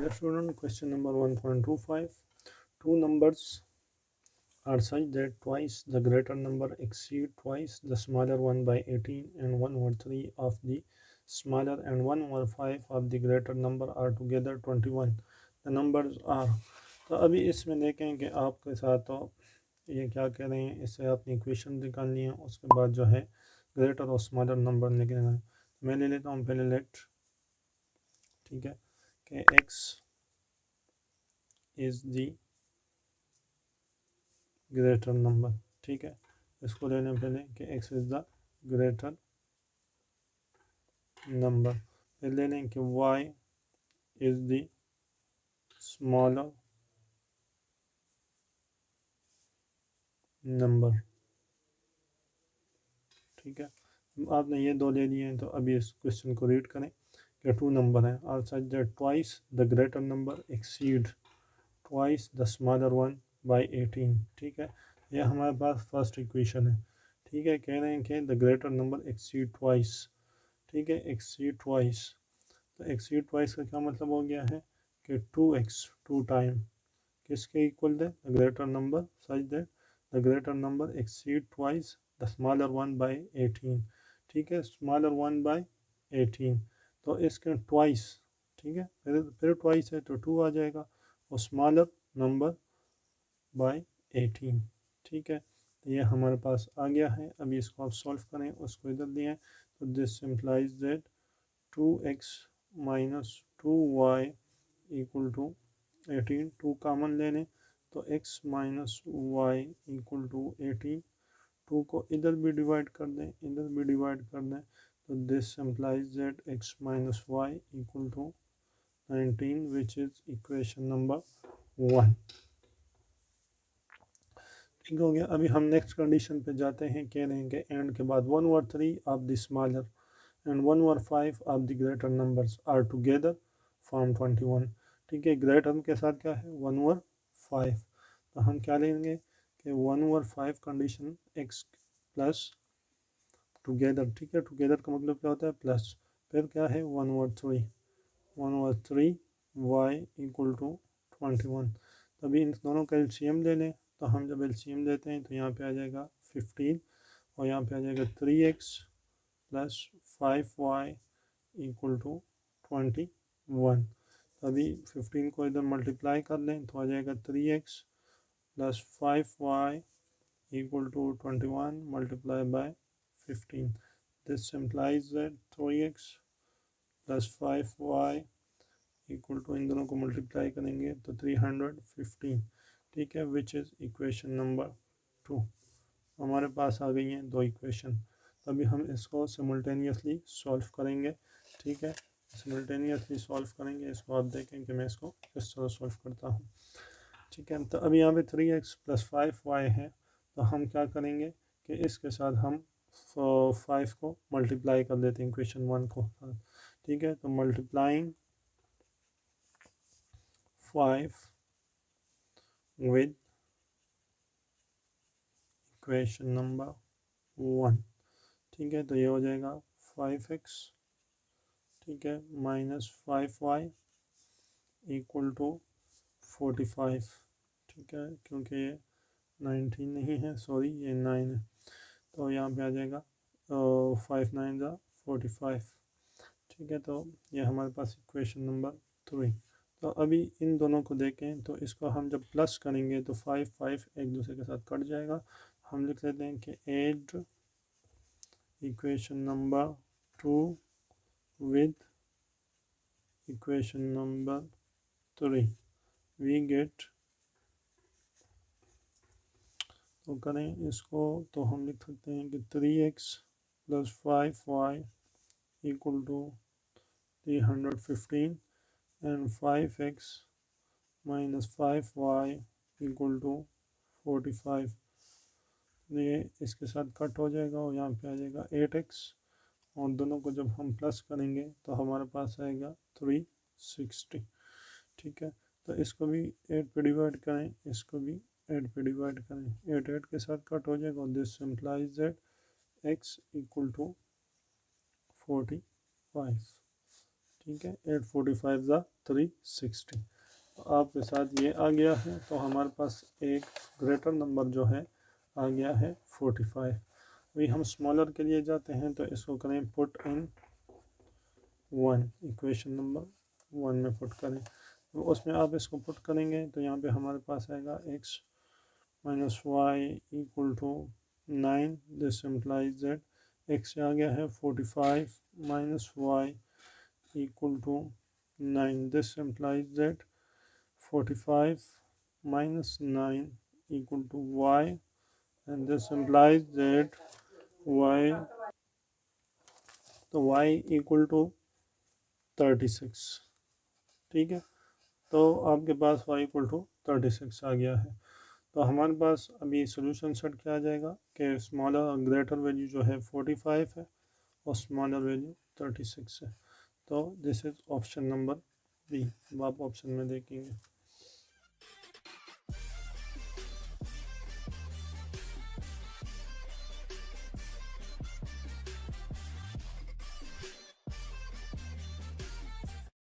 Dear student, question number 1.25. Two numbers are such that twice the greater number exceed twice the smaller one by 18 and 1 over 3 of the smaller and 1 over 5 of the greater number are together 21. The numbers are. तो अभी इसमें देखें कि आपके साथ तो ये क्या कह रहे हैं, इससे आपने इक्वेशन निकालनी है, उसके बाद जो है ग्रेटर और स्मॉलर नंबर निकलेगा। मैं ले लेता हूँ पहले लेट, ठीक है, कि x is the greater number, ठीक है, इसको ले लें पहले कि x is the greater number. फिर ले लें कि y is the smaller number, ठीक है। आपने ये दो ले लिए हैं, तो अभी इस क्वेश्चन को रीड करें कि टू नंबर हैं are such that twice the greater number exceed twice the smaller one by 18, ठीक है। यह हमारे पास फर्स्ट इक्वेशन है, ठीक है। कह रहे हैं कि the greater number exceed twice, ठीक है, एक्सीड ट्वाइस। तो एक्सीड ट्वाइस का क्या मतलब हो गया है कि 2x टू टाइम किसके इक्वल है, the greater number such that the greater number exceed twice the smaller one by 18, ठीक है, स्मॉलर वन बाय 18। तो इसके ट्वाइस, ठीक है, फिर ट्वाइस है तो 2 आ जाएगा और स्मॉलर नंबर बाय 18, ठीक है। तो ये हमारे पास आ गया है। अभी इसको आप सॉल्व करें, उसको इधर दिए, तो this implies that 2x minus 2y equal to 18, 2 common ले लें तो x minus y equal to 18, 2 को इधर भी डिवाइड कर दें, इधर भी डिवाइड कर दें, तो this implies that x minus y equal to 19, which is equation number 1, ठीक हो गया। अभी हम नेक्स्ट कंडीशन पे जाते हैं। कह रहे हैं कि एंड के बाद 1 over 3 of the smaller and 1 over 5 of the greater numbers are together form 21, ठीक है। ग्रेटर के साथ क्या है 1 over 5, तो हम क्या लेंगे कि 1 over 5 condition x plus together, ठीक है, टुगेदर का मतलब क्या होता है प्लस, फिर क्या है 1 over 3, 1 over 3 y equal to 21। तो अभी इन दोनों का एलसीएम ले लें, तो हम जब एलसीएम लेते हैं तो यहाँ पे आ जाएगा 15 और यहाँ पे आ जाएगा 3x plus 5y equal to 21। तो अभी 15 को इधर मल्टीप्लाई कर लें तो आ जाएगा 3x plus 5y equal to 21 multiply by 15। This implies that 3x plus 5y equal to, इन दोनों को मल्टीप्लाई करेंगे तो 315, ठीक है, विच इज़ इक्वेशन नंबर 2। हमारे पास आ गई हैं दो इक्वेशन। तभी हम इसको सिमल्टेनियसली सॉल्व करेंगे, ठीक है, सिमल्टेनियसली सॉल्व करेंगे। इसको आप देखें कि मैं इसको किस तरह सॉल्व करता हूँ, ठीक है। तो अभी यहाँ पे 3x प्लस 5y है, तो हम क्या करेंगे कि इसके साथ हम 5 को मल्टीप्लाई कर देते हैं इक्वेशन 1 को, ठीक है। तो मल्टीप्लाइंग 5 with इक्वेशन नंबर 1, ठीक है। तो ये हो जाएगा 5x, ठीक है, माइनस 5y इक्वल टू 45, ठीक है, क्योंकि ये 19 नहीं है, सॉरी ये 9 है, तो यहाँ पे आ जाएगा 5 9 ज़ा 45, ठीक है। तो ये हमारे पास इक्वेशन नंबर 3। तो अभी इन दोनों को देखें तो इसको हम जब प्लस करेंगे तो 5 5 एक दूसरे के साथ कट जाएगा। हम लिख लेते हैं कि add equation number 2 with equation number 3 we get, तो करें इसको तो हम लिख सकते हैं कि 3x plus 5y equal to 315 and 5x minus 5y equal to 45। ये इसके साथ कट हो जाएगा और यहाँ पे आ जाएगा 8x, और दोनों को जब हम प्लस करेंगे तो हमारे पास आएगा 360, ठीक है। तो इसको भी 8 पे डिवाइड करें, इसको भी 8 पे डिवाइड करें, 8 8 के साथ कट हो जाएगा। This implies that x equal to 45, ठीक है, 845 ज़ा 360। तो आपके साथ ये आ गया है, तो हमारे पास एक ग्रेटर नंबर जो है आ गया है 45। अभी हम स्मॉलर के लिए जाते हैं, तो इसको करें पुट इन 1, इक्वेशन नंबर 1 में पुट करें। तो उसमें आप इसको पुट करेंगे तो यहाँ पे हमारे पास आएगा x minus y equal to 9। This implies that x आ गया है 45 minus y equal to 9. This implies that 45 minus 9 equal to y, and this implies that y, तो y equal to 36। ठीक है, तो आपके पास y equal to 36 आ गया है। तो हमारे पास अभी सोल्यूशन सेट क्या आ जाएगा कि स्मॉलर ग्रेटर वैल्यू जो है 45 है और स्मॉलर वैल्यू 36 है। तो this is option number B. अब आप ऑप्शन में देखेंगे।